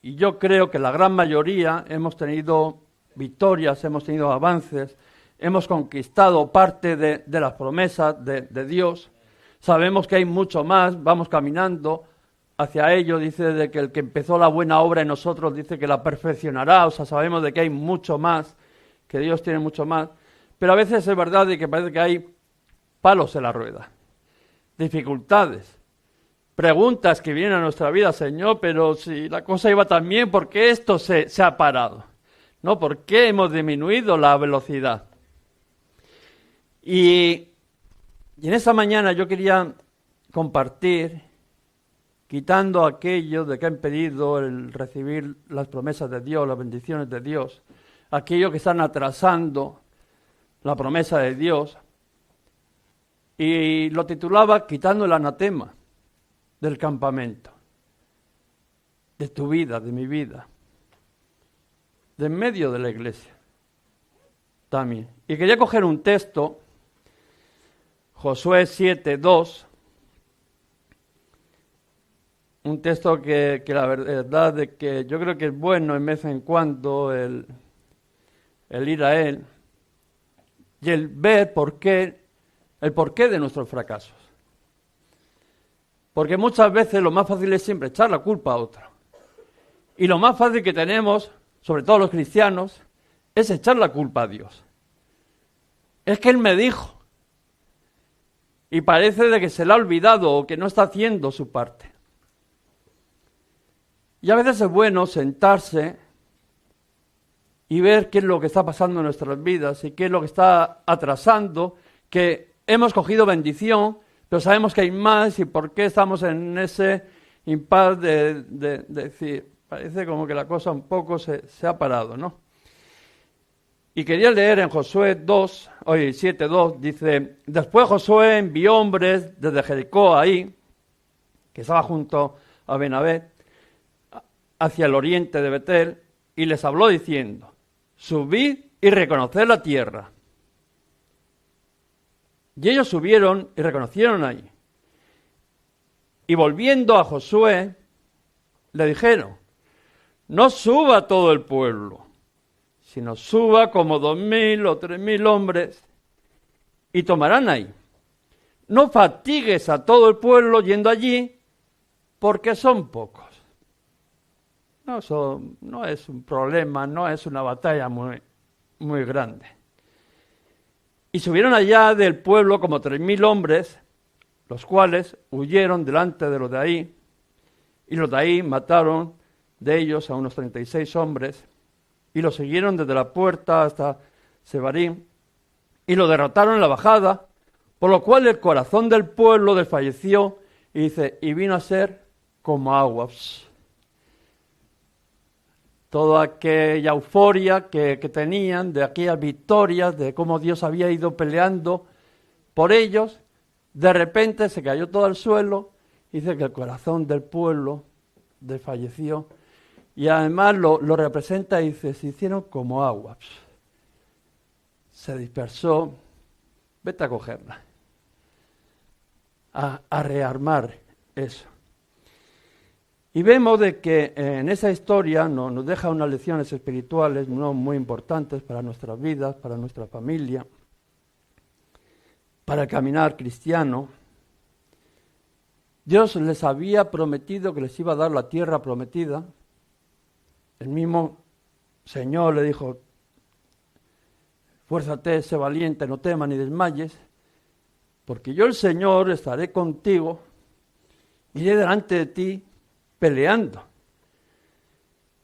y yo creo que la gran mayoría hemos tenido victorias, hemos tenido avances, hemos conquistado parte de las promesas de Dios. Sabemos que hay mucho más, vamos caminando hacia ello. Dice de que el que empezó la buena obra en nosotros, dice que la perfeccionará. O sea, sabemos de que hay mucho más, que Dios tiene mucho más. Pero a veces es verdad de que parece que hay palos en la rueda, dificultades, preguntas que vienen a nuestra vida. Señor, pero si la cosa iba tan bien, ¿por qué esto se ha parado? ¿No? ¿Por qué hemos disminuido la velocidad? Y en esta mañana yo quería compartir, quitando aquello de que han pedido el recibir las promesas de Dios, las bendiciones de Dios, aquello que están atrasando la promesa de Dios, y lo titulaba Quitando el anatema del campamento, de tu vida, de mi vida, de en medio de la iglesia también. Y quería coger un texto, Josué 7:2, un texto que la verdad de que yo creo que es bueno en vez en cuando el ir a él y el ver el porqué de nuestros fracasos. Porque muchas veces lo más fácil es siempre echar la culpa a otro. Y lo más fácil que tenemos, sobre todo los cristianos, es echar la culpa a Dios. Es que Él me dijo. Y parece de que se le ha olvidado o que no está haciendo su parte. Y a veces es bueno sentarse y ver qué es lo que está pasando en nuestras vidas y qué es lo que está atrasando, que hemos cogido bendición, pero sabemos que hay más y por qué estamos en ese impasse de decir, parece como que la cosa un poco se ha parado, ¿no? Y quería leer en Josué 7:2, dice, después Josué envió hombres desde Jericó ahí, que estaba junto a Benabé, hacia el oriente de Betel, y les habló diciendo, subid y reconoced la tierra. Y ellos subieron y reconocieron ahí. Y volviendo a Josué, le dijeron, no suba todo el pueblo, sino suba como 2,000 o 3,000 hombres, y tomarán ahí. No fatigues a todo el pueblo yendo allí, porque son pocos. No, eso no es un problema, no es una batalla muy, muy grande. Y subieron allá del pueblo como 3,000 hombres, los cuales huyeron delante de los de ahí, y los de ahí mataron de ellos a unos 36 hombres, y los siguieron desde la puerta hasta Sebarim, y lo derrotaron en la bajada, por lo cual el corazón del pueblo desfalleció, y dice, y vino a ser como aguas. Toda aquella euforia que tenían de aquellas victorias, de cómo Dios había ido peleando por ellos, de repente se cayó todo al suelo, dice que el corazón del pueblo desfalleció, y además lo representa y dice, se hicieron como aguas. Se dispersó, vete a cogerla, a rearmar eso. Y vemos de que en esa historia nos deja unas lecciones espirituales muy importantes para nuestras vidas, para nuestra familia, para el caminar cristiano. Dios les había prometido que les iba a dar la tierra prometida. El mismo Señor le dijo, fuérzate, sé valiente, no temas ni desmayes, porque yo el Señor estaré contigo, iré delante de ti peleando,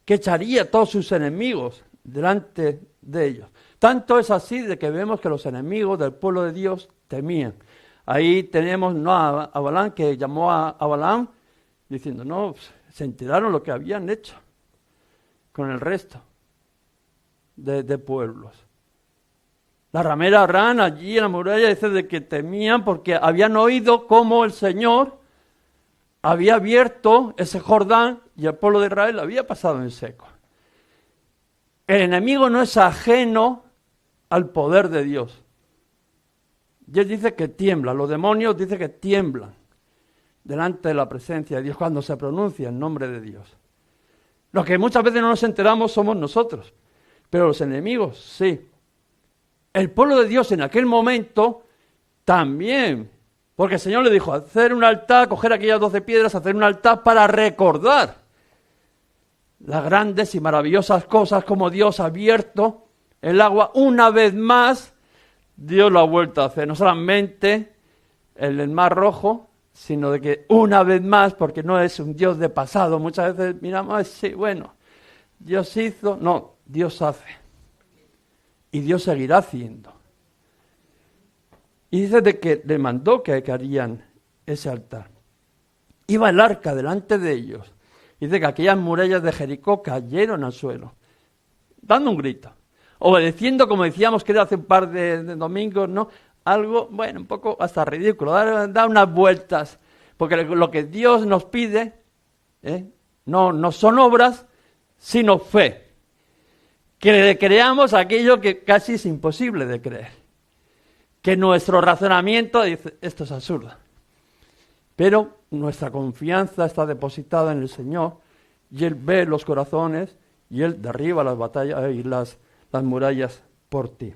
que echaría a todos sus enemigos delante de ellos. Tanto es así de que vemos que los enemigos del pueblo de Dios temían. Ahí tenemos a Balaam, que llamó a Balaam diciendo, no, se enteraron lo que habían hecho con el resto de pueblos. La ramera Arán allí en la muralla dice de que temían porque habían oído cómo el Señor había abierto ese Jordán y el pueblo de Israel había pasado en seco. El enemigo no es ajeno al poder de Dios. Y él dice que tiembla, los demonios dicen que tiemblan delante de la presencia de Dios cuando se pronuncia el nombre de Dios. Los que muchas veces no nos enteramos somos nosotros, pero los enemigos sí. El pueblo de Dios en aquel momento también, porque el Señor le dijo, hacer un altar, coger aquellas 12 piedras, hacer un altar para recordar las grandes y maravillosas cosas como Dios ha abierto el agua. Una vez más, Dios lo ha vuelto a hacer, no solamente en el Mar Rojo, sino de que una vez más, porque no es un Dios de pasado, muchas veces miramos, sí, bueno, Dios hizo, no, Dios hace. Y Dios seguirá haciendo. Y dice de que le mandó que harían ese altar. Iba el arca delante de ellos. Dice que aquellas murallas de Jericó cayeron al suelo, dando un grito, obedeciendo, como decíamos que era hace un par de domingos, ¿no? Algo, bueno, un poco hasta ridículo, dar unas vueltas, porque lo que Dios nos pide no son obras, sino fe. Que le creamos aquello que casi es imposible de creer. Que nuestro razonamiento dice, esto es absurdo. Pero nuestra confianza está depositada en el Señor y Él ve los corazones y Él derriba las batallas y las murallas por ti.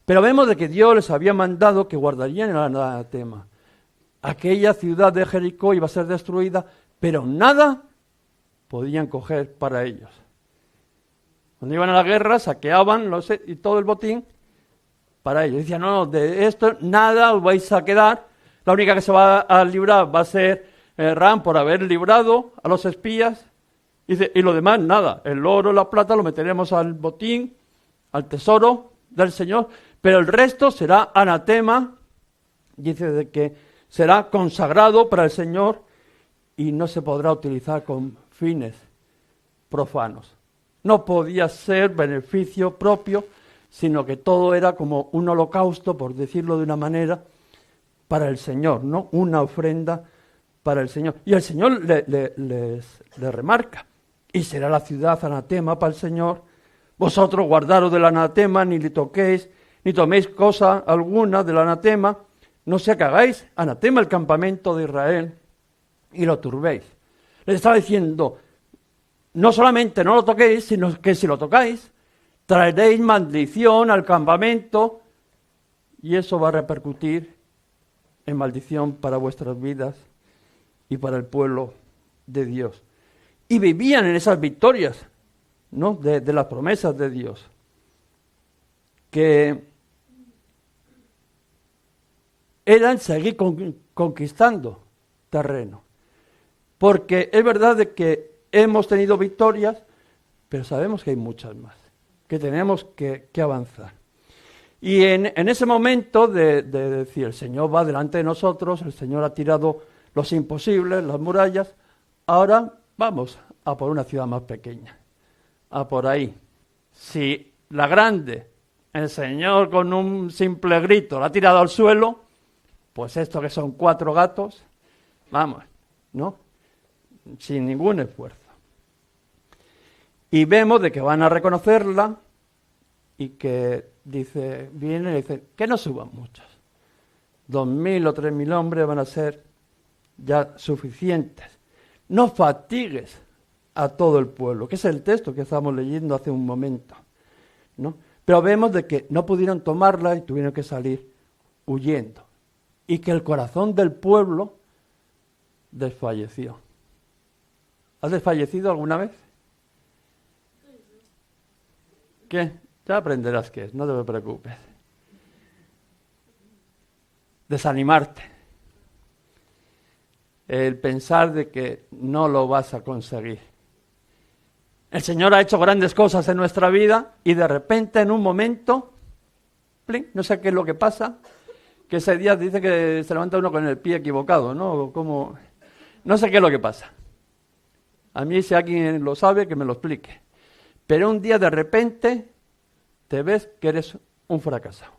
Pero vemos de que Dios les había mandado que guardarían el anatema. Aquella ciudad de Jericó iba a ser destruida, pero nada podían coger para ellos. Cuando iban a la guerra, saqueaban y todo el botín para ellos. Decían, no, de esto nada os vais a quedar. La única que se va a librar va a ser Ram por haber librado a los espías. Dice, y lo demás, nada. El oro, la plata lo meteremos al botín, al tesoro del Señor, pero el resto será anatema. Dice de que será consagrado para el Señor y no se podrá utilizar con fines profanos. No podía ser beneficio propio, sino que todo era como un holocausto, por decirlo de una manera, para el Señor, ¿no? Una ofrenda para el Señor. Y el Señor les remarca, y será la ciudad anatema para el Señor. Vosotros guardaros del anatema, ni le toquéis, ni toméis cosa alguna del anatema, no sea que hagáis anatema el campamento de Israel y lo turbéis. Les estaba diciendo, no solamente no lo toquéis, sino que si lo tocáis, traeréis maldición al campamento y eso va a repercutir en maldición para vuestras vidas y para el pueblo de Dios. Y vivían en esas victorias, ¿no? de las promesas de Dios, que eran seguir conquistando terreno. Porque es verdad de que hemos tenido victorias, pero sabemos que hay muchas más, que tenemos que avanzar. Y en ese momento de decir, el Señor va delante de nosotros, el Señor ha tirado los imposibles, las murallas, ahora vamos a por una ciudad más pequeña, a por ahí. Si la grande, el Señor con un simple grito la ha tirado al suelo, pues esto que son 4 gatos, vamos, ¿no? Sin ningún esfuerzo. Y vemos de que van a reconocerla y que viene y dice, que no suban muchos. 2.000 o 3.000 hombres van a ser ya suficientes. No fatigues a todo el pueblo, que es el texto que estábamos leyendo hace un momento, ¿no? Pero vemos de que no pudieron tomarla y tuvieron que salir huyendo. Y que el corazón del pueblo desfalleció. ¿Has desfallecido alguna vez? ¿Qué? Ya aprenderás qué es, no te preocupes. Desanimarte. El pensar de que no lo vas a conseguir. El Señor ha hecho grandes cosas en nuestra vida y de repente en un momento, ¡plin!, no sé qué es lo que pasa, que ese día dice que se levanta uno con el pie equivocado, ¿no? Como, no sé qué es lo que pasa. A mí, si alguien lo sabe, que me lo explique. Pero un día de repente te ves que eres un fracasado.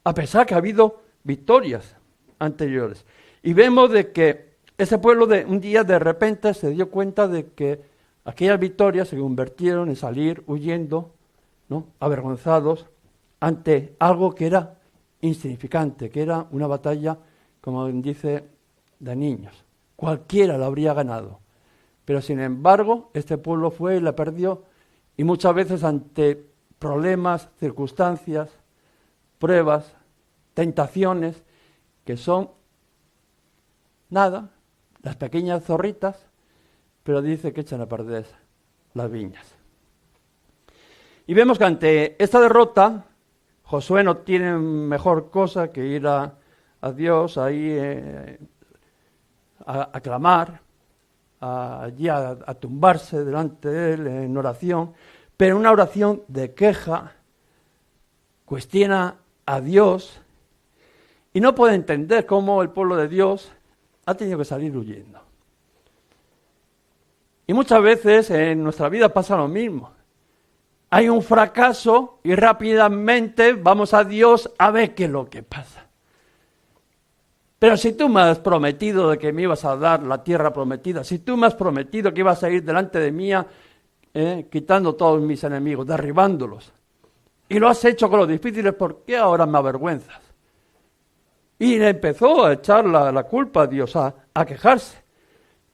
A pesar que ha habido victorias anteriores. Y vemos de que ese pueblo un día de repente se dio cuenta de que aquellas victorias se convirtieron en salir huyendo, ¿no? Avergonzados ante algo que era insignificante, que era una batalla, como dice, de niños. Cualquiera la habría ganado. Pero sin embargo, este pueblo fue y la perdió, y muchas veces ante problemas, circunstancias, pruebas, tentaciones, que son nada, las pequeñas zorritas, pero dice que echan a perder las viñas. Y vemos que ante esta derrota, Josué no tiene mejor cosa que ir a Dios ahí a clamar, allí a tumbarse delante de él en oración, pero una oración de queja, cuestiona a Dios y no puede entender cómo el pueblo de Dios ha tenido que salir huyendo. Y muchas veces en nuestra vida pasa lo mismo. Hay un fracaso y rápidamente vamos a Dios a ver qué es lo que pasa. Pero si tú me has prometido de que me ibas a dar la tierra prometida, si tú me has prometido que ibas a ir delante de mí, quitando todos mis enemigos, derribándolos, y lo has hecho con los difíciles, ¿por qué ahora me avergüenzas? Y le empezó a echar la culpa a Dios, a quejarse.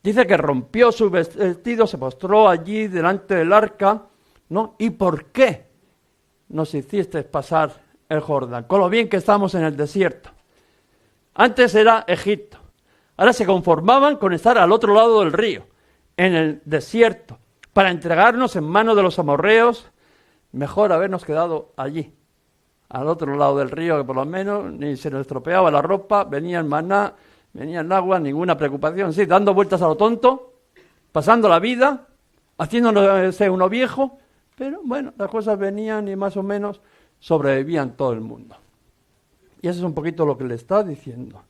Dice que rompió su vestido, se postró allí delante del arca, ¿no? ¿Y por qué nos hiciste pasar el Jordán? Con lo bien que estamos en el desierto. Antes era Egipto. Ahora se conformaban con estar al otro lado del río, en el desierto, para entregarnos en manos de los amorreos. Mejor habernos quedado allí, al otro lado del río, que por lo menos ni se nos estropeaba la ropa, venía el maná, venía el agua, ninguna preocupación. Sí, dando vueltas a lo tonto, pasando la vida, haciéndonos uno viejo, pero bueno, las cosas venían y más o menos sobrevivían todo el mundo. Y eso es un poquito lo que le está diciendo.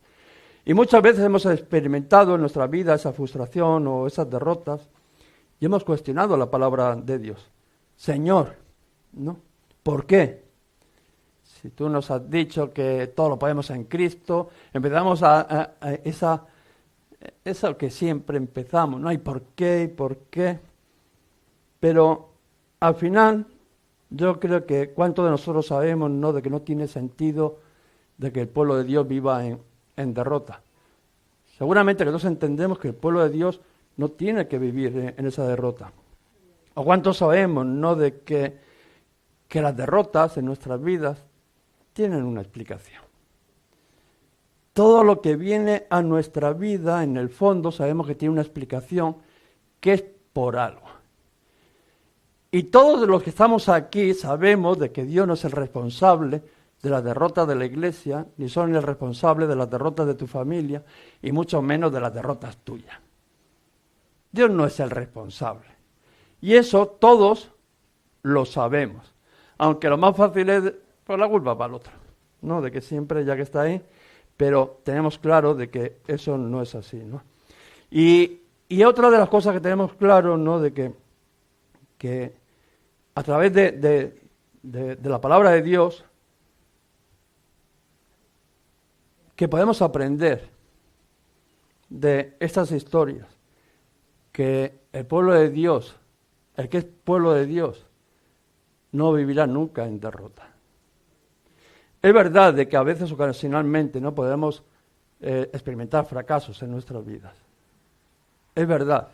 Y muchas veces hemos experimentado en nuestra vida esa frustración o esas derrotas y hemos cuestionado la palabra de Dios. Señor, ¿no? ¿Por qué? Si tú nos has dicho que todo lo podemos en Cristo, empezamos a eso que siempre empezamos, ¿no? ¿Y por qué? ¿Y por qué? Pero al final yo creo que cuánto de nosotros sabemos, ¿no?, de que no tiene sentido de que el pueblo de Dios viva en derrota. Seguramente que todos entendemos que el pueblo de Dios no tiene que vivir en esa derrota. ¿O cuántos sabemos, no, de que las derrotas en nuestras vidas tienen una explicación? Todo lo que viene a nuestra vida, en el fondo, sabemos que tiene una explicación que es por algo. Y todos los que estamos aquí sabemos de que Dios no es el responsable de las derrotas de la iglesia, ni son el responsable de las derrotas de tu familia, y mucho menos de las derrotas tuyas. Dios no es el responsable. Y eso todos lo sabemos. Aunque lo más fácil es por la culpa para el otro, ¿no? De que siempre, ya que está ahí, pero tenemos claro de que eso no es así, ¿no? Y otra de las cosas que tenemos claro, ¿no?, de que a través de la palabra de Dios, que podemos aprender de estas historias, que el pueblo de Dios, el que es pueblo de Dios, no vivirá nunca en derrota. Es verdad de que a veces ocasionalmente no podemos experimentar fracasos en nuestras vidas. Es verdad,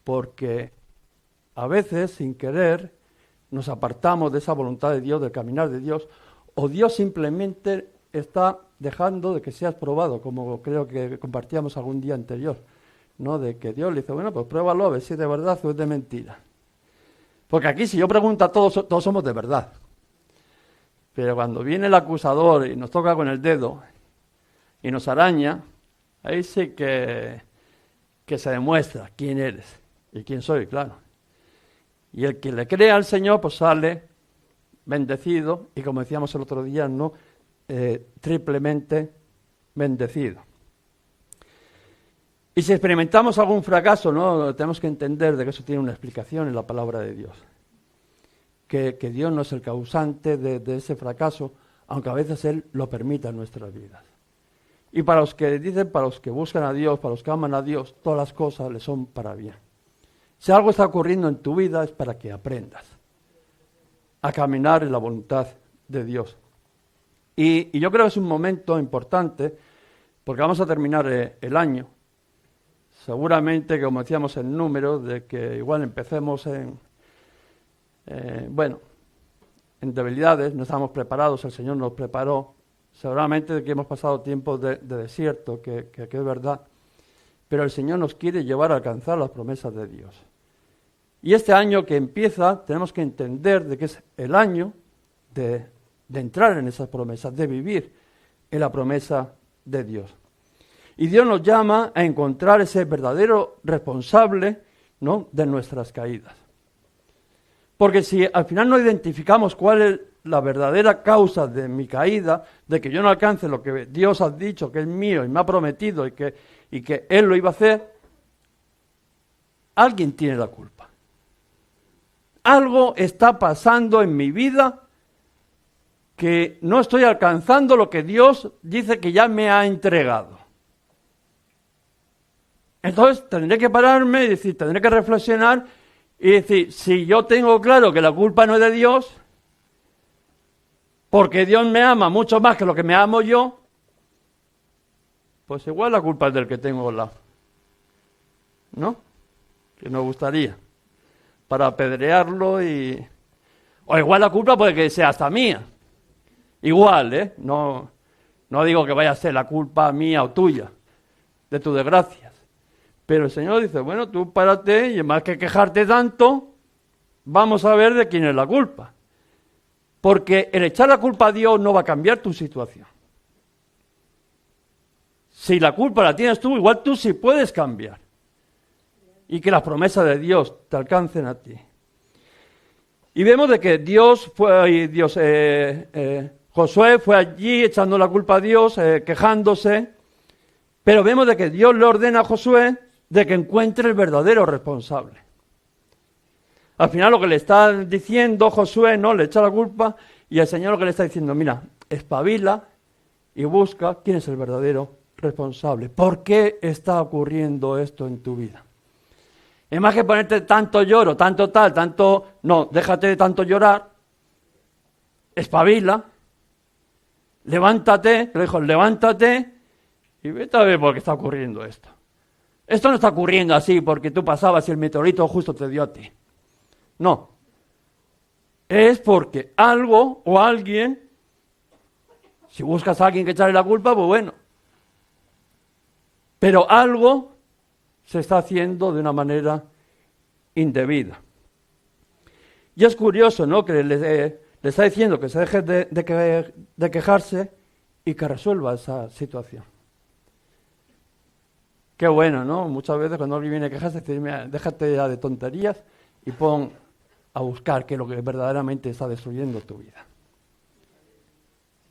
porque a veces sin querer nos apartamos de esa voluntad de Dios, del caminar de Dios, o Dios simplemente está dejando de que seas probado, como creo que compartíamos algún día anterior, ¿no? De que Dios le dice, bueno, pues pruébalo a ver si es de verdad o es de mentira. Porque aquí si yo pregunto a todos, todos somos de verdad. Pero cuando viene el acusador y nos toca con el dedo y nos araña, ahí sí que se demuestra quién eres y quién soy, claro. Y el que le cree al Señor, pues sale bendecido y, como decíamos el otro día, no triplemente bendecido. Y si experimentamos algún fracaso, ¿no?, tenemos que entender de que eso tiene una explicación en la palabra de Dios. Que Dios no es el causante de ese fracaso, aunque a veces Él lo permita en nuestras vidas. Y para los que dicen, para los que buscan a Dios, para los que aman a Dios, todas las cosas les son para bien. Si algo está ocurriendo en tu vida es para que aprendas a caminar en la voluntad de Dios. Y yo creo que es un momento importante, porque vamos a terminar el año. Seguramente, como decíamos el número, de que igual empecemos en debilidades, no estábamos preparados, el Señor nos preparó. Seguramente de que hemos pasado tiempos de desierto, que es verdad. Pero el Señor nos quiere llevar a alcanzar las promesas de Dios. Y este año que empieza, tenemos que entender de que es el año de entrar en esas promesas, de vivir en la promesa de Dios. Y Dios nos llama a encontrar ese verdadero responsable, ¿no?, de nuestras caídas. Porque si al final no identificamos cuál es la verdadera causa de mi caída, de que yo no alcance lo que Dios ha dicho que es mío y me ha prometido y que Él lo iba a hacer, alguien tiene la culpa. Algo está pasando en mi vida que no estoy alcanzando lo que Dios dice que ya me ha entregado. Entonces tendré que pararme y decir, tendré que reflexionar y decir, si yo tengo claro que la culpa no es de Dios, porque Dios me ama mucho más que lo que me amo yo, pues igual la culpa es del que tengo al lado. ¿No? Que nos gustaría. Para apedrearlo y... O igual la culpa puede que sea hasta mía. Igual, ¿eh? No digo que vaya a ser la culpa mía o tuya, de tus desgracias. Pero el Señor dice, bueno, tú párate y más que quejarte tanto, vamos a ver de quién es la culpa. Porque el echar la culpa a Dios no va a cambiar tu situación. Si la culpa la tienes tú, igual tú sí puedes cambiar. Y que las promesas de Dios te alcancen a ti. Y vemos de que Josué fue allí echando la culpa a Dios, quejándose. Pero vemos de que Dios le ordena a Josué de que encuentre el verdadero responsable. Al final lo que le está diciendo Josué, no, le echa la culpa, y el Señor lo que le está diciendo, mira, espabila y busca quién es el verdadero responsable. ¿Por qué está ocurriendo esto en tu vida? Es más que ponerte tanto lloro, tanto tal, tanto... No, déjate de tanto llorar, espabila, levántate, le dijo, levántate y vete a ver por qué está ocurriendo esto. Esto no está ocurriendo así porque tú pasabas y el meteorito justo te dio a ti. No. Es porque algo o alguien, si buscas a alguien que echarle la culpa, pues bueno. Pero algo se está haciendo de una manera indebida. Y es curioso, ¿no?, que le está diciendo que se deje de quejarse y que resuelva esa situación. Qué bueno, ¿no? Muchas veces cuando alguien viene a quejarse, dice, mira, déjate ya de tonterías y pon a buscar qué es lo que verdaderamente está destruyendo tu vida.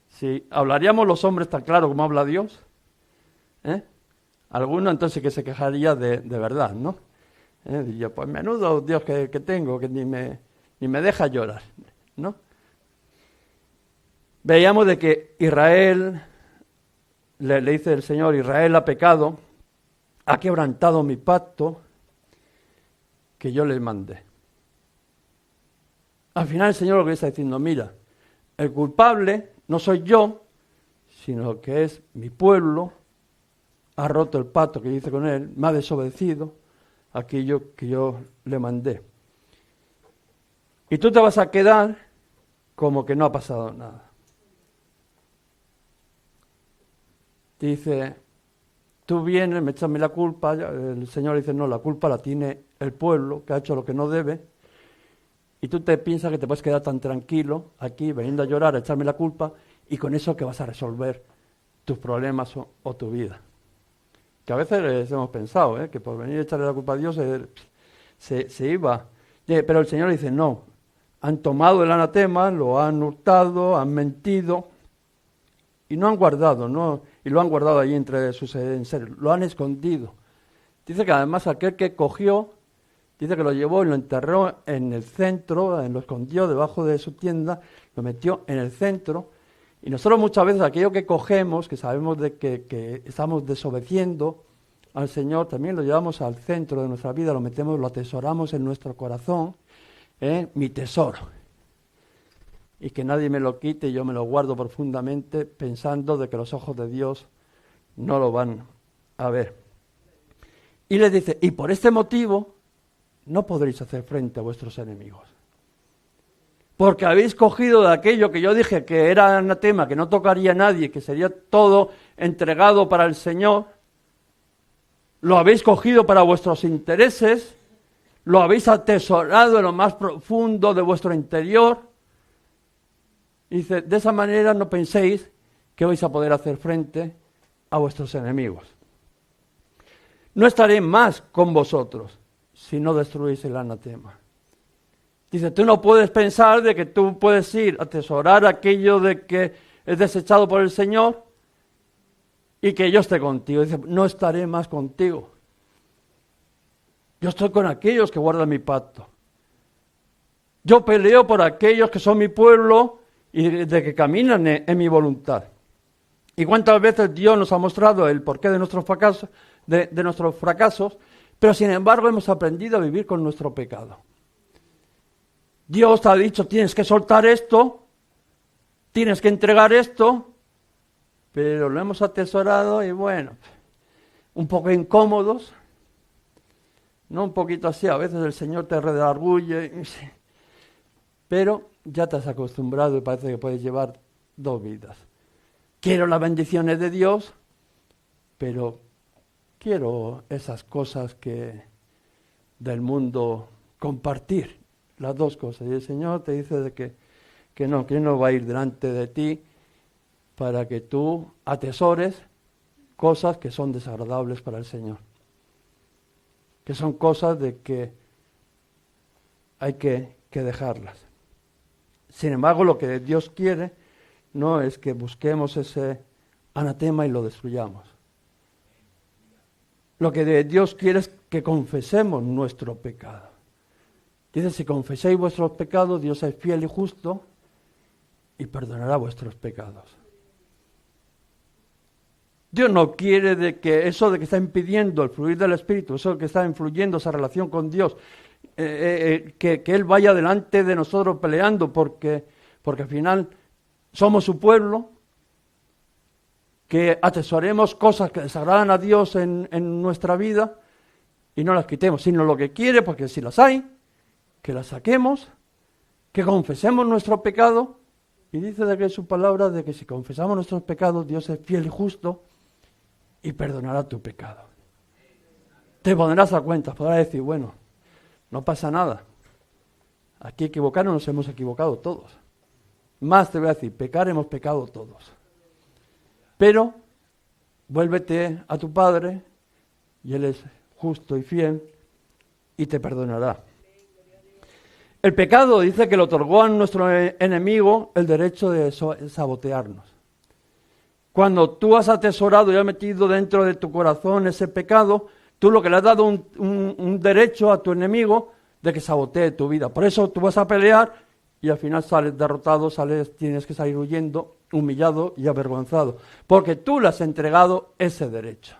Si hablaríamos los hombres tan claro como habla Dios, alguno entonces que se quejaría de verdad, ¿no? Diría, pues menudo Dios que tengo, que ni me deja llorar, ¿no? Veíamos de que Israel, le dice el Señor, Israel ha pecado, ha quebrantado mi pacto que yo les mandé. Al final el Señor lo que está diciendo, mira, el culpable no soy yo, sino que es mi pueblo, ha roto el pacto que hice con él, me ha desobedecido aquello que yo le mandé. Y tú te vas a quedar como que no ha pasado nada. Dice, tú vienes, me echas la culpa, el Señor dice, no, la culpa la tiene el pueblo, que ha hecho lo que no debe, y tú te piensas que te puedes quedar tan tranquilo aquí, veniendo a llorar, a echarme la culpa, y con eso que vas a resolver tus problemas o tu vida. Que a veces hemos pensado, que por venir a echarle la culpa a Dios se iba. Pero el Señor dice, no, han tomado el anatema, lo han hurtado, han mentido, y no han guardado, ¿no? Y lo han guardado allí entre sus enseres, lo han escondido. Dice que además aquel que cogió, dice que lo llevó y lo enterró en el centro, lo escondió debajo de su tienda, lo metió en el centro. Y nosotros muchas veces aquello que cogemos, que sabemos de que estamos desobedeciendo al Señor, también lo llevamos al centro de nuestra vida, lo metemos, lo atesoramos en nuestro corazón, mi tesoro. Y que nadie me lo quite, yo me lo guardo profundamente pensando de que los ojos de Dios no lo van a ver. Y les dice, y por este motivo no podréis hacer frente a vuestros enemigos. Porque habéis cogido de aquello que yo dije que era anatema, que no tocaría a nadie, que sería todo entregado para el Señor, lo habéis cogido para vuestros intereses, lo habéis atesorado en lo más profundo de vuestro interior. Y dice, de esa manera no penséis que vais a poder hacer frente a vuestros enemigos. No estaré más con vosotros si no destruís el anatema. Dice, tú no puedes pensar de que tú puedes ir a atesorar aquello de que es desechado por el Señor y que yo esté contigo. Dice, no estaré más contigo. Yo estoy con aquellos que guardan mi pacto. Yo peleo por aquellos que son mi pueblo y de que caminan en mi voluntad. ¿Y cuántas veces Dios nos ha mostrado el porqué de nuestros fracasos, de nuestros fracasos, pero sin embargo hemos aprendido a vivir con nuestro pecado? Dios te ha dicho, tienes que soltar esto, tienes que entregar esto, pero lo hemos atesorado y bueno, un poco incómodos, no un poquito así, a veces el Señor te redarguye, pero ya te has acostumbrado y parece que puedes llevar dos vidas. Quiero las bendiciones de Dios, pero quiero esas cosas que del mundo compartir. Las dos cosas. Y el Señor te dice de que no va a ir delante de ti para que tú atesores cosas que son desagradables para el Señor. Que son cosas de que hay que dejarlas. Sin embargo, lo que Dios quiere no es que busquemos ese anatema y lo destruyamos. Lo que Dios quiere es que confesemos nuestro pecado. Dice, si confesáis vuestros pecados, Dios es fiel y justo y perdonará vuestros pecados. Dios no quiere de que eso de que está impidiendo el fluir del Espíritu, eso de que está influyendo esa relación con Dios, que Él vaya delante de nosotros peleando porque al final somos su pueblo, que atesoremos cosas que desagradan a Dios en nuestra vida y no las quitemos, sino lo que quiere, porque si las hay, que las saquemos, que confesemos nuestro pecado, y dice de que su palabra de que si confesamos nuestros pecados, Dios es fiel y justo y perdonará tu pecado. Te pondrás a cuenta, podrás decir, bueno, no pasa nada. Aquí equivocarnos nos hemos equivocado todos. Más te voy a decir, pecar hemos pecado todos. Pero vuélvete a tu Padre y Él es justo y fiel y te perdonará. El pecado dice que le otorgó a nuestro enemigo el derecho de sabotearnos. Cuando tú has atesorado y has metido dentro de tu corazón ese pecado, tú lo que le has dado un derecho a tu enemigo de que sabotee tu vida. Por eso tú vas a pelear y al final sales derrotado, tienes que salir huyendo, humillado y avergonzado, porque tú le has entregado ese derecho.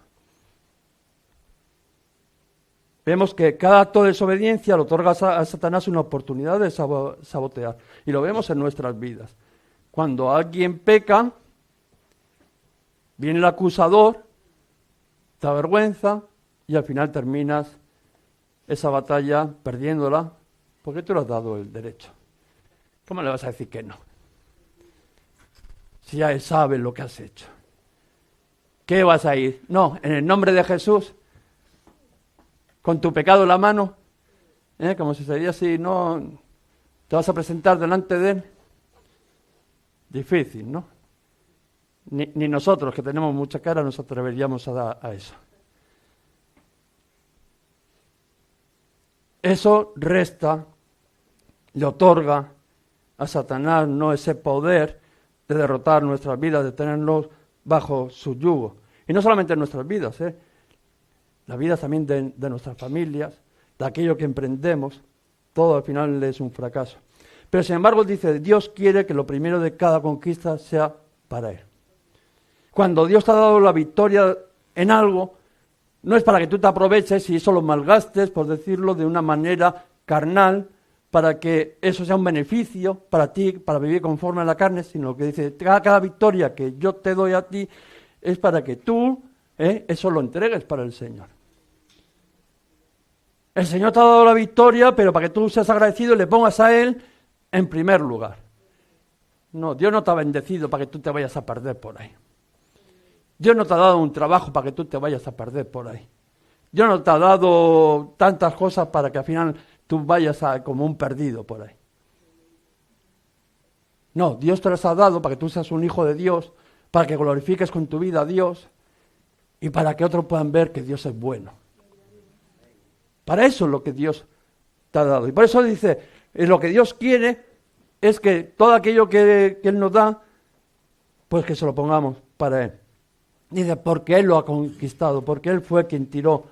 Vemos que cada acto de desobediencia le otorga a Satanás una oportunidad de sabotear. Y lo vemos en nuestras vidas. Cuando alguien peca, viene el acusador, te avergüenza y al final terminas esa batalla perdiéndola porque tú le has dado el derecho. ¿Cómo le vas a decir que no? Si ya él sabe lo que has hecho. ¿Qué vas a ir? No, en el nombre de Jesús, con tu pecado en la mano, como si sería así, no, te vas a presentar delante de Él. Difícil, ¿no? Ni nosotros, que tenemos mucha cara, nos atreveríamos a eso. Eso resta, le otorga a Satanás no ese poder de derrotar nuestras vidas, de tenernos bajo su yugo. Y no solamente en nuestras vidas, las vidas también de nuestras familias, de aquello que emprendemos, todo al final es un fracaso. Pero sin embargo dice, Dios quiere que lo primero de cada conquista sea para Él. Cuando Dios te ha dado la victoria en algo, no es para que tú te aproveches y eso lo malgastes, por decirlo de una manera carnal, para que eso sea un beneficio para ti, para vivir conforme a la carne, sino que dice, cada victoria que yo te doy a ti es para que tú eso lo entregues para el Señor. El Señor te ha dado la victoria, pero para que tú seas agradecido y le pongas a Él en primer lugar. No, Dios no te ha bendecido para que tú te vayas a perder por ahí. Dios no te ha dado un trabajo para que tú te vayas a perder por ahí. Dios no te ha dado tantas cosas para que al final tú vayas como un perdido por ahí. No, Dios te las ha dado para que tú seas un hijo de Dios, para que glorifiques con tu vida a Dios y para que otros puedan ver que Dios es bueno. Para eso es lo que Dios te ha dado. Y por eso dice, lo que Dios quiere es que todo aquello que Él nos da, pues que se lo pongamos para Él. Dice, porque Él lo ha conquistado, porque Él fue quien tiró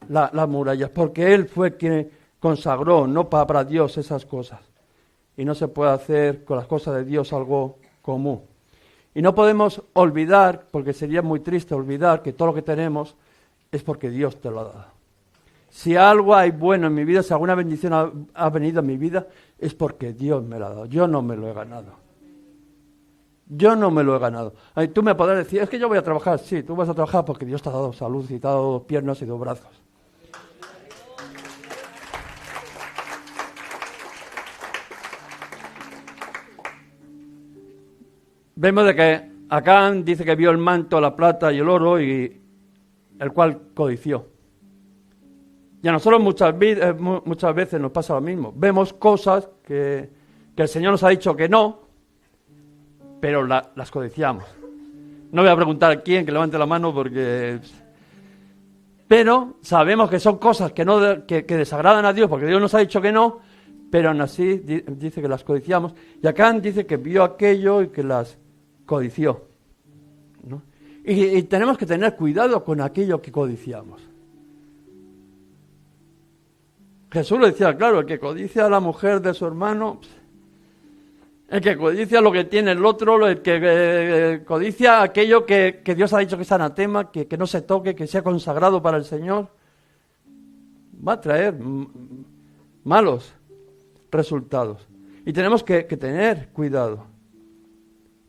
las murallas, porque Él fue quien consagró, no para Dios esas cosas. Y no se puede hacer con las cosas de Dios algo común. Y no podemos olvidar, porque sería muy triste olvidar que todo lo que tenemos es porque Dios te lo ha dado. Si algo hay bueno en mi vida, si alguna bendición ha venido en mi vida, es porque Dios me lo ha dado. Yo no me lo he ganado. Yo no me lo he ganado. Ay, tú me podrás decir, es que yo voy a trabajar. Sí, tú vas a trabajar porque Dios te ha dado salud y te ha dado piernas y 2 brazos. Vemos de que Acán dice que vio el manto, la plata y el oro, y el cual codició. Y a nosotros muchas veces nos pasa lo mismo. Vemos cosas que el Señor nos ha dicho que no, pero las codiciamos. No voy a preguntar a quién que levante la mano porque... Pero sabemos que son cosas que desagradan a Dios porque Dios nos ha dicho que no, pero aún así dice que las codiciamos. Y Acán dice que vio aquello y que las codició, ¿no? Y tenemos que tener cuidado con aquello que codiciamos. Jesús lo decía claro, el que codicia a la mujer de su hermano, el que codicia lo que tiene el otro, el que codicia aquello que Dios ha dicho que es anatema, que no se toque, que sea consagrado para el Señor, va a traer malos resultados. Y tenemos que tener cuidado.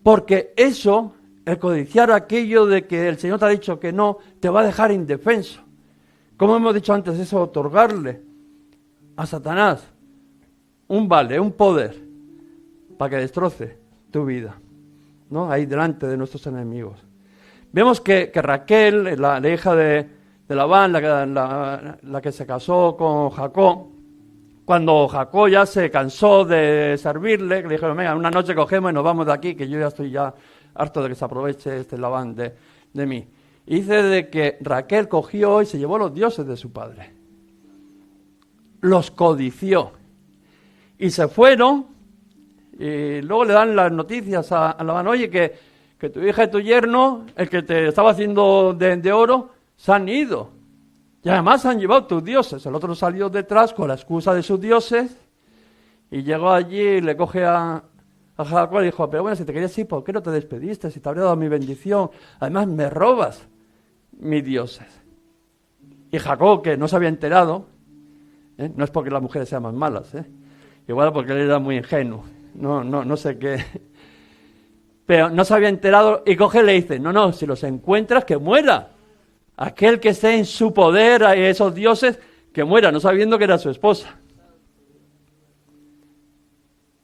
Porque eso, el codiciar aquello de que el Señor te ha dicho que no, te va a dejar indefenso. Como hemos dicho antes, eso otorgarle a Satanás un vale, un poder, para que destroce tu vida, ¿no? Ahí delante de nuestros enemigos. Vemos que Raquel, la hija de Labán, la que se casó con Jacob, cuando Jacob ya se cansó de servirle, le dijeron, venga, una noche cogemos y nos vamos de aquí, que yo ya estoy harto de que se aproveche este Labán de mí. Y dice de que Raquel cogió y se llevó los dioses de su padre. Los codició. Y se fueron, y luego le dan las noticias a Labán, oye, que tu hija y tu yerno, el que te estaba haciendo de oro, se han ido. Y además han llevado tus dioses. El otro salió detrás con la excusa de sus dioses y llegó allí y le coge a Jacob y dijo, pero bueno, si te querías ir, ¿por qué no te despediste? Si te habría dado mi bendición. Además me robas mis dioses. Y Jacob, que no se había enterado, no es porque las mujeres sean más malas, igual porque él era muy ingenuo, no sé qué, pero no se había enterado y coge y le dice, no, si los encuentras, que muera. Aquel que esté en su poder, a esos dioses, que muera, no sabiendo que era su esposa.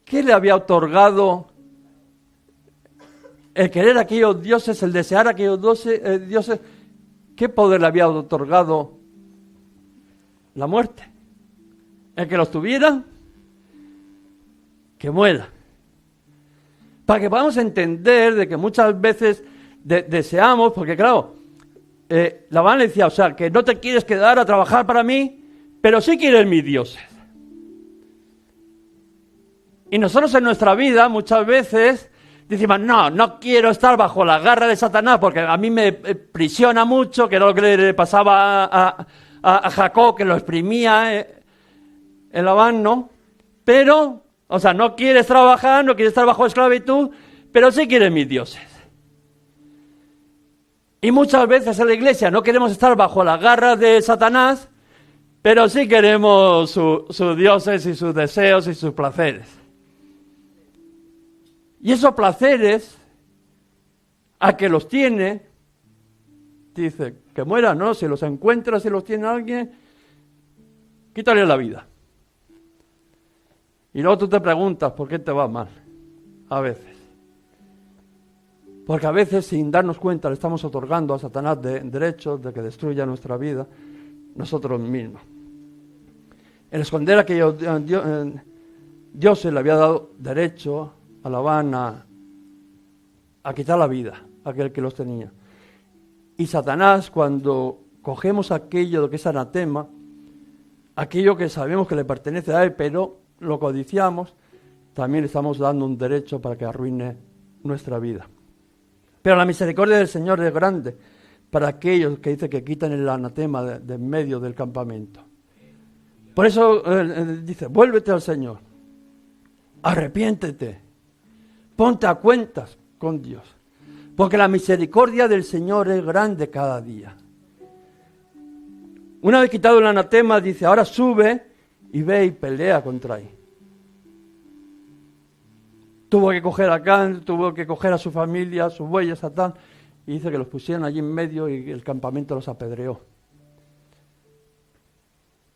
¿Qué le había otorgado el querer a aquellos dioses, el desear a aquellos dioses? ¿Qué poder le había otorgado la muerte? El que los tuviera, que muera. Para que podamos entender de que muchas veces deseamos, porque claro, Labán le decía, o sea, que no te quieres quedar a trabajar para mí, pero sí quieres mis dioses. Y nosotros en nuestra vida muchas veces decimos, no quiero estar bajo la garra de Satanás porque a mí me prisiona mucho, que era lo que le pasaba a Jacob, que lo exprimía el Labán, ¿no? Pero, o sea, no quieres trabajar, no quieres estar bajo esclavitud, pero sí quieres mis dioses. Y muchas veces en la iglesia no queremos estar bajo la garra de Satanás, pero sí queremos sus dioses y sus deseos y sus placeres. Y esos placeres, a que los tiene, dice, que mueran, ¿no? Si los encuentra, si los tiene alguien, quítale la vida. Y luego tú te preguntas por qué te va mal, a veces. Porque a veces, sin darnos cuenta, le estamos otorgando a Satanás derechos de que destruya nuestra vida nosotros mismos. El esconder aquello, Dios se le había dado derecho a Labán a quitar la vida a aquel que los tenía. Y Satanás, cuando cogemos aquello que es anatema, aquello que sabemos que le pertenece a él, pero lo codiciamos, también le estamos dando un derecho para que arruine nuestra vida. Pero la misericordia del Señor es grande para aquellos que dice que quitan el anatema de en medio del campamento. Por eso dice, vuélvete al Señor, arrepiéntete, ponte a cuentas con Dios, porque la misericordia del Señor es grande cada día. Una vez quitado el anatema, dice, ahora sube y ve y pelea contra él. Tuvo que coger a Can, tuvo que coger a su familia, a sus bueyes, a tal, y dice que los pusieron allí en medio y el campamento los apedreó.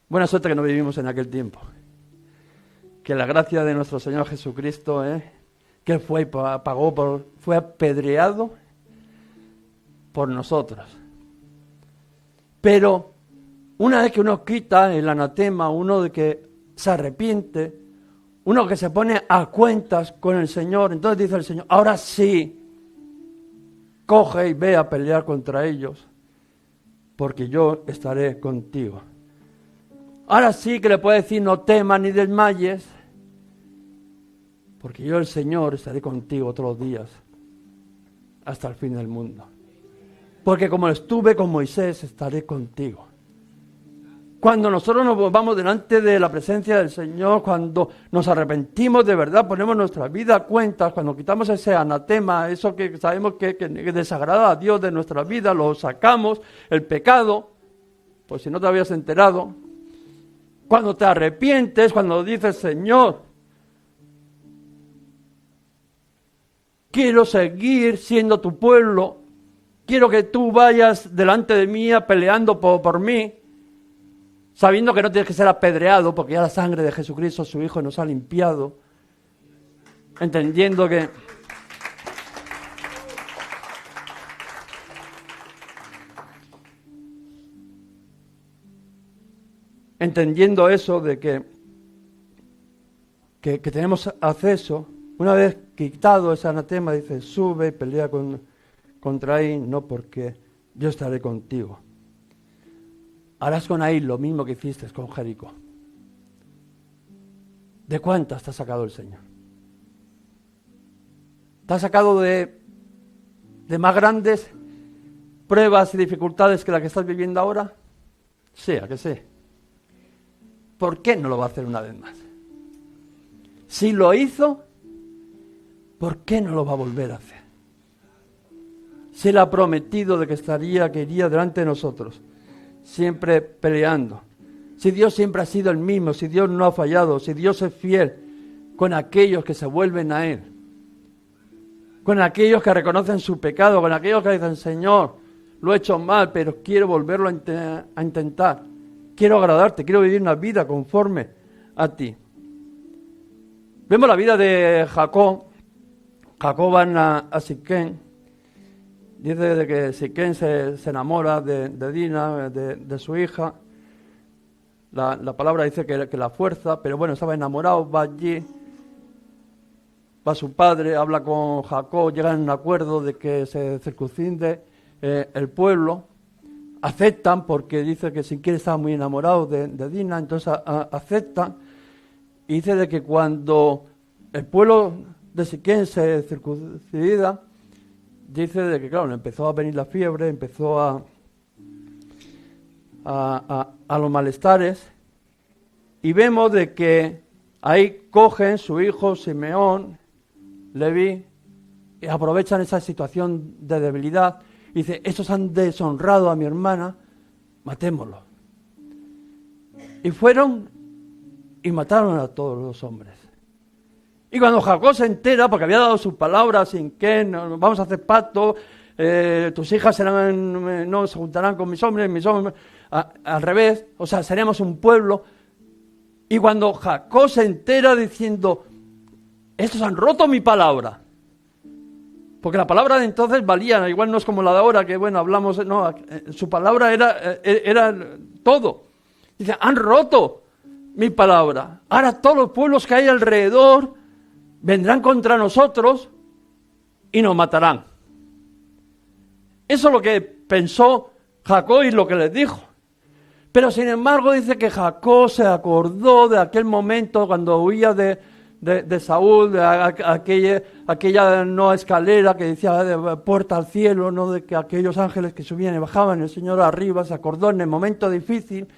Buena suerte que no vivimos en aquel tiempo. Que la gracia de nuestro Señor Jesucristo, que fue apedreado por nosotros. Pero una vez que uno quita el anatema, uno de que se arrepiente, uno que se pone a cuentas con el Señor, entonces dice el Señor, ahora sí, coge y ve a pelear contra ellos, porque yo estaré contigo. Ahora sí que le puede decir, no temas ni desmayes, porque yo el Señor estaré contigo todos los días, hasta el fin del mundo. Porque como estuve con Moisés, estaré contigo. Cuando nosotros nos vamos delante de la presencia del Señor, cuando nos arrepentimos de verdad, ponemos nuestra vida a cuentas, cuando quitamos ese anatema, eso que sabemos que desagrada a Dios de nuestra vida, lo sacamos, el pecado, pues si no te habías enterado, cuando te arrepientes, cuando dices, Señor, quiero seguir siendo tu pueblo, quiero que tú vayas delante de mí peleando por mí, sabiendo que no tienes que ser apedreado, porque ya la sangre de Jesucristo, su Hijo, nos ha limpiado, entendiendo que eso de que tenemos acceso, una vez quitado ese anatema, dice, sube y pelea contra él, no, porque yo estaré contigo. Harás con ahí lo mismo que hiciste con Jericó. ¿De cuántas te ha sacado el Señor? ¿Te ha sacado de más grandes pruebas y dificultades que la que estás viviendo ahora? Sí, a que sí. ¿Por qué no lo va a hacer una vez más? Si lo hizo, ¿por qué no lo va a volver a hacer? Si Él ha prometido de que iría delante de nosotros, siempre peleando. Si Dios siempre ha sido el mismo, si Dios no ha fallado, si Dios es fiel con aquellos que se vuelven a Él, con aquellos que reconocen su pecado, con aquellos que dicen, Señor, lo he hecho mal, pero quiero volverlo a intentar. Quiero agradarte, quiero vivir una vida conforme a ti. Vemos la vida de Jacob. Jacob va a Siquem. Dice de que Siquem se enamora de Dina, de su hija. La palabra dice que la fuerza, pero bueno, estaba enamorado, va allí. Va su padre, habla con Jacob, llegan a un acuerdo de que se circuncide el pueblo. Aceptan porque dice que Siquem estaba muy enamorado de Dina, entonces aceptan. Y dice de que cuando el pueblo de Siquem se circuncida, dice de que, claro, le empezó a venir la fiebre, empezó a los malestares, y vemos de que ahí cogen su hijo Simeón, Leví, y aprovechan esa situación de debilidad, y dice, estos han deshonrado a mi hermana, matémoslo. Y fueron y mataron a todos los hombres. Y cuando Jacob se entera, porque había dado sus palabras sin que vamos a hacer pacto, tus hijas no se juntarán con mis hombres, al revés, o sea, seremos un pueblo. Y cuando Jacob se entera diciendo, estos han roto mi palabra. Porque la palabra de entonces valía, igual no es como la de ahora, que bueno, hablamos, no, su palabra era todo. Dice, han roto mi palabra. Ahora todos los pueblos que hay alrededor vendrán contra nosotros y nos matarán. Eso es lo que pensó Jacob y lo que les dijo. Pero sin embargo dice que Jacob se acordó de aquel momento cuando huía de Saúl, de aquella no escalera que decía de puerta al cielo, no, de que aquellos ángeles que subían y bajaban, el Señor arriba, se acordó en el momento difícil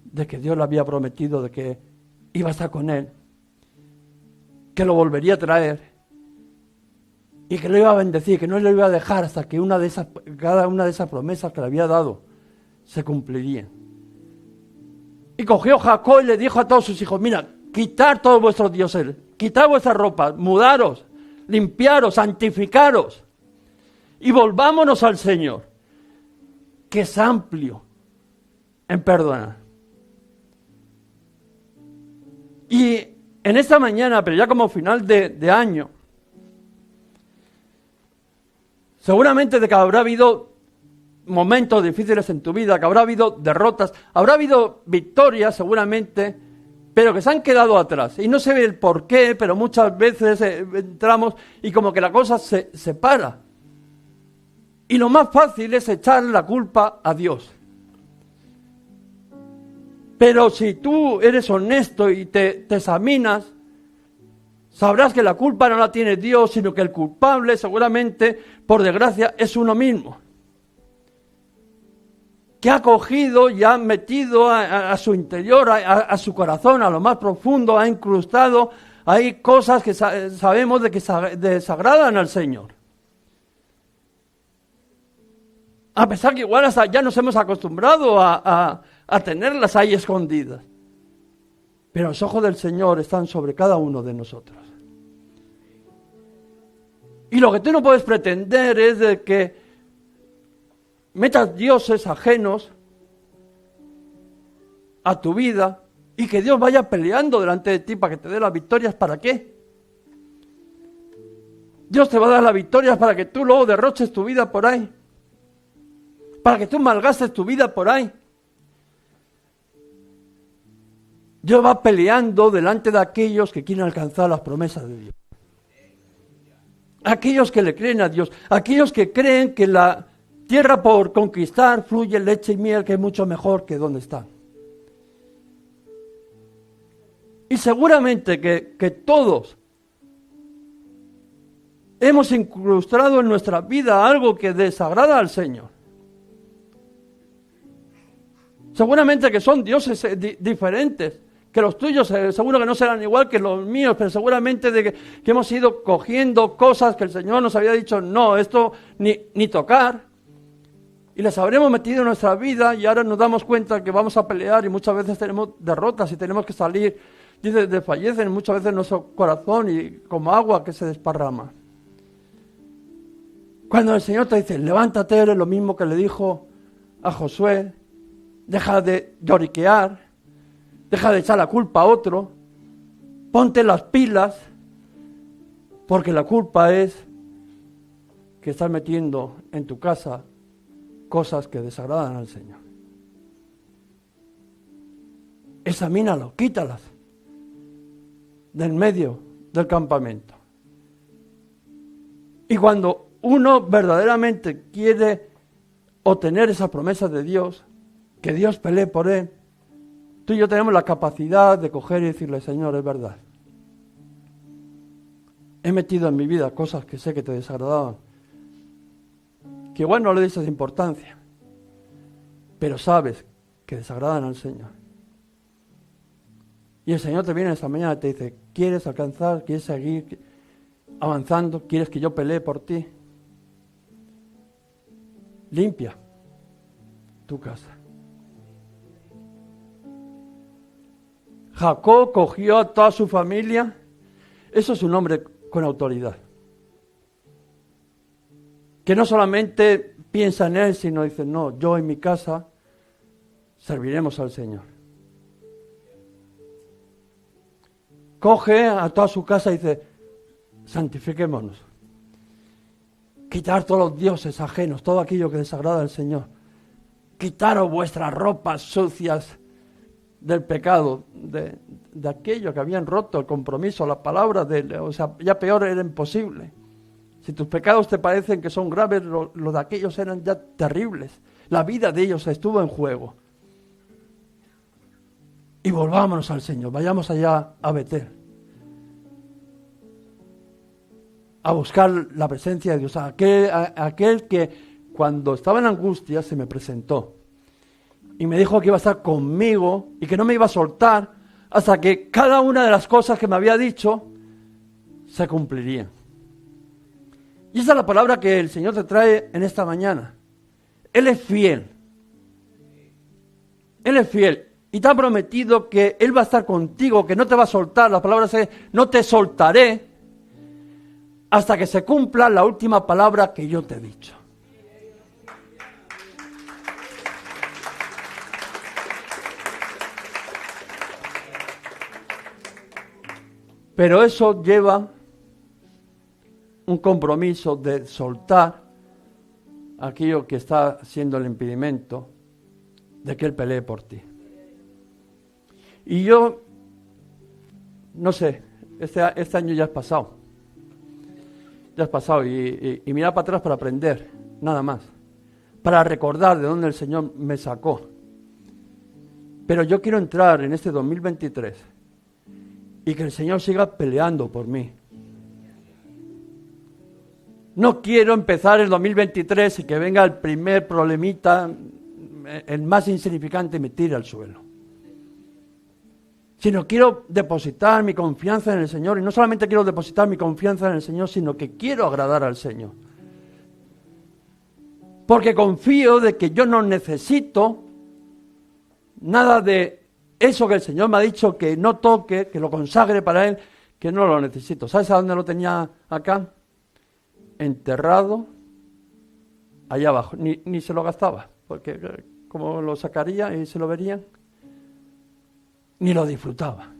de que Dios le había prometido de que iba a estar con él, que lo volvería a traer y que lo iba a bendecir, que no lo iba a dejar hasta que cada una de esas promesas que le había dado se cumpliría. Y cogió Jacob y le dijo a todos sus hijos, mira, quitar todos vuestros dioses, quitar vuestras ropas, mudaros, limpiaros, santificaros y volvámonos al Señor, que es amplio en perdonar. Y en esta mañana, pero ya como final de año, seguramente de que habrá habido momentos difíciles en tu vida, que habrá habido derrotas, habrá habido victorias seguramente, pero que se han quedado atrás. Y no se ve el por qué, pero muchas veces entramos y como que la cosa se para. Y lo más fácil es echar la culpa a Dios. Pero si tú eres honesto y te examinas, sabrás que la culpa no la tiene Dios, sino que el culpable seguramente, por desgracia, es uno mismo. Que ha cogido y ha metido a su interior, a su corazón, a lo más profundo, ha incrustado, hay cosas que sabemos de que desagradan al Señor. A pesar que igual hasta ya nos hemos acostumbrado a tenerlas ahí escondidas. Pero los ojos del Señor están sobre cada uno de nosotros. Y lo que tú no puedes pretender es de que metas dioses ajenos a tu vida y que Dios vaya peleando delante de ti para que te dé las victorias. ¿Para qué? Dios te va a dar las victorias para que tú luego derroches tu vida por ahí, para que tú malgastes tu vida por ahí. Dios va peleando delante de aquellos que quieren alcanzar las promesas de Dios, aquellos que le creen a Dios, aquellos que creen que la tierra por conquistar fluye leche y miel, que es mucho mejor que donde están. Y seguramente que todos hemos incrustado en nuestra vida algo que desagrada al Señor. Seguramente que son dioses diferentes, que los tuyos seguro que no serán igual que los míos, pero seguramente de que hemos ido cogiendo cosas que el Señor nos había dicho, no, esto ni tocar. Y les habremos metido en nuestra vida y ahora nos damos cuenta que vamos a pelear y muchas veces tenemos derrotas y tenemos que salir, dice, desfallecen muchas veces nuestro corazón y como agua que se desparrama. Cuando el Señor te dice, levántate, eres lo mismo que le dijo a Josué, deja de lloriquear, deja de echar la culpa a otro, ponte las pilas, porque la culpa es que estás metiendo en tu casa cosas que desagradan al Señor. Examínalo, quítalas del medio del campamento. Y cuando uno verdaderamente quiere obtener esas promesas de Dios, que Dios pelee por él, tú y yo tenemos la capacidad de coger y decirle, Señor, es verdad. He metido en mi vida cosas que sé que te desagradaban, que igual no le dices importancia, pero sabes que desagradan al Señor. Y el Señor te viene esta mañana y te dice, ¿quieres alcanzar? ¿Quieres seguir avanzando? ¿Quieres que yo pelee por ti? Limpia tu casa. Jacob cogió a toda su familia. Eso es un hombre con autoridad. Que no solamente piensa en él, sino dice, no, yo en mi casa serviremos al Señor. coge a toda su casa y dice, santifiquémonos. Quitar todos los dioses ajenos, todo aquello que desagrada al Señor. Quitaros vuestras ropas sucias del pecado, de aquello que habían roto el compromiso, la palabra o sea, ya peor era imposible. Si tus pecados te parecen que son graves, los de aquellos eran ya terribles. La vida de ellos estuvo en juego. Y volvámonos al Señor, vayamos allá a Betel. A buscar la presencia de Dios, aquel que cuando estaba en angustia se me presentó. Y me dijo que iba a estar conmigo y que no me iba a soltar hasta que cada una de las cosas que me había dicho se cumplirían. Y esa es la palabra que el Señor te trae en esta mañana. Él es fiel. Él es fiel. Y te ha prometido que Él va a estar contigo, que no te va a soltar. La palabra es, no te soltaré hasta que se cumpla la última palabra que yo te he dicho. Pero eso lleva un compromiso de soltar aquello que está siendo el impedimento de que Él pelee por ti. Y yo, no sé, este año ya es pasado. Ya es pasado y mirar para atrás para aprender, nada más. Para recordar de dónde el Señor me sacó. Pero yo quiero entrar en este 2023 y que el Señor siga peleando por mí. No quiero empezar el 2023 y que venga el primer problemita, el más insignificante, y me tire al suelo. Sino quiero depositar mi confianza en el Señor. Y no solamente quiero depositar mi confianza en el Señor, sino que quiero agradar al Señor. Porque confío de que yo no necesito nada de eso que el Señor me ha dicho que no toque, que lo consagre para Él, que no lo necesito. ¿Sabes a dónde lo tenía acá? Enterrado allá abajo. Ni se lo gastaba, porque como lo sacaría y se lo verían, ni lo disfrutaba.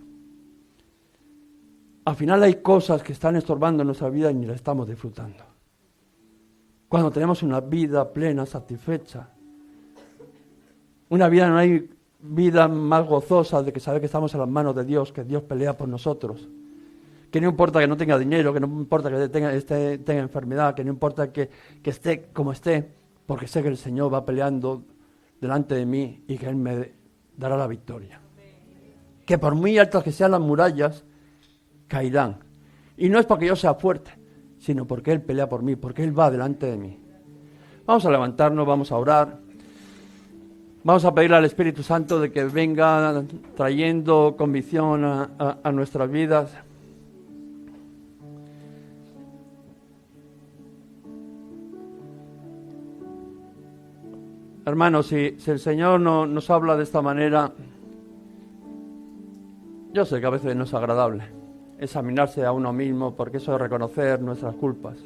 Al final hay cosas que están estorbando en nuestra vida y ni la estamos disfrutando. Cuando tenemos una vida plena, satisfecha, una vida, no hay vida más gozosa de que saber que estamos en las manos de Dios, que Dios pelea por nosotros. Que no importa que no tenga dinero, que no importa que tenga enfermedad, que no importa que esté como esté, porque sé que el Señor va peleando delante de mí y que Él me dará la victoria. Que por muy altas que sean las murallas, caerán. Y no es porque yo sea fuerte, sino porque Él pelea por mí, porque Él va delante de mí. Vamos a levantarnos, vamos a orar. Vamos a pedirle al Espíritu Santo de que venga trayendo convicción a nuestras vidas. Hermanos, si el Señor nos habla de esta manera, yo sé que a veces no es agradable examinarse a uno mismo, porque eso es reconocer nuestras culpas.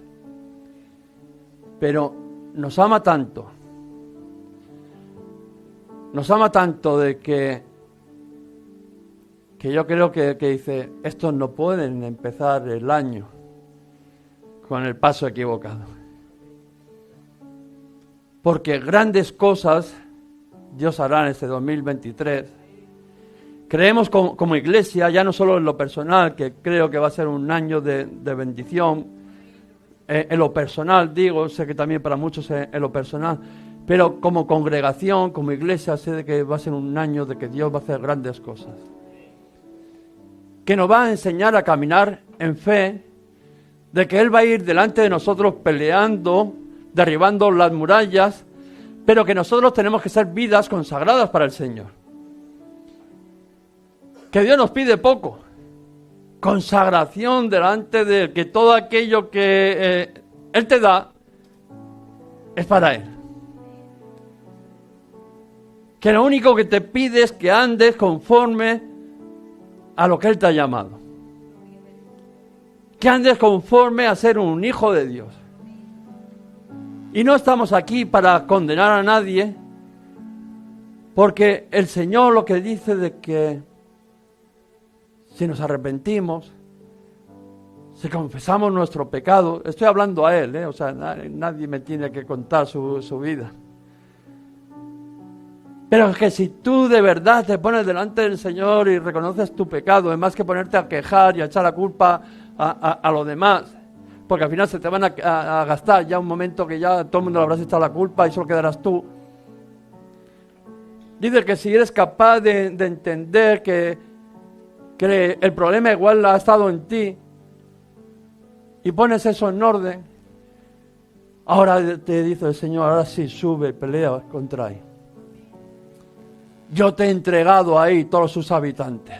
Pero nos ama tanto de que yo creo que dice, estos no pueden empezar el año con el paso equivocado. Porque grandes cosas Dios hará en este 2023. Creemos como iglesia, ya no solo en lo personal, que creo que va a ser un año de bendición, en lo personal digo, sé que también para muchos en lo personal, pero como congregación, como iglesia, sé de que va a ser un año de que Dios va a hacer grandes cosas. Que nos va a enseñar a caminar en fe, de que Él va a ir delante de nosotros peleando, derribando las murallas, pero que nosotros tenemos que ser vidas consagradas para el Señor. Que Dios nos pide poco, consagración delante de Él, que todo aquello que Él te da es para Él. Que lo único que te pide es que andes conforme a lo que Él te ha llamado. Que andes conforme a ser un hijo de Dios. Y no estamos aquí para condenar a nadie, porque el Señor lo que dice de que si nos arrepentimos, si confesamos nuestro pecado, estoy hablando a Él, o sea, nadie me tiene que contar su vida. Pero es que si tú de verdad te pones delante del Señor y reconoces tu pecado, es más que ponerte a quejar y a echar la culpa a los demás, porque al final se te van a gastar ya un momento que ya todo el mundo le habrás echado la culpa y solo quedarás tú. Dice que si eres capaz de entender que el problema igual ha estado en ti y pones eso en orden, ahora te dice el Señor, ahora sí, sube, pelea contra él. Yo te he entregado ahí todos sus habitantes.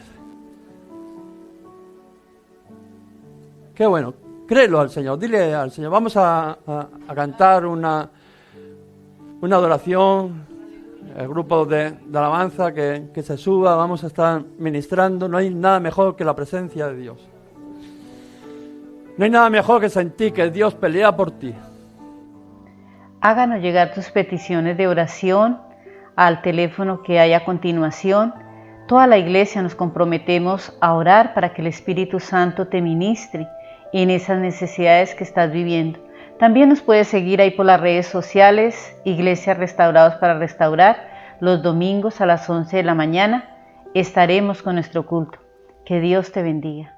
Qué bueno, créelo al Señor, dile al Señor, vamos a cantar una adoración, el grupo de alabanza que se suba, vamos a estar ministrando. No hay nada mejor que la presencia de Dios. No hay nada mejor que sentir que Dios pelea por ti. Háganos llegar tus peticiones de oración al teléfono que hay a continuación. Toda la iglesia nos comprometemos a orar para que el Espíritu Santo te ministre en esas necesidades que estás viviendo. También nos puedes seguir ahí por las redes sociales, Iglesias Restaurados para Restaurar. Los domingos a las 11 de la mañana estaremos con nuestro culto. Que Dios te bendiga.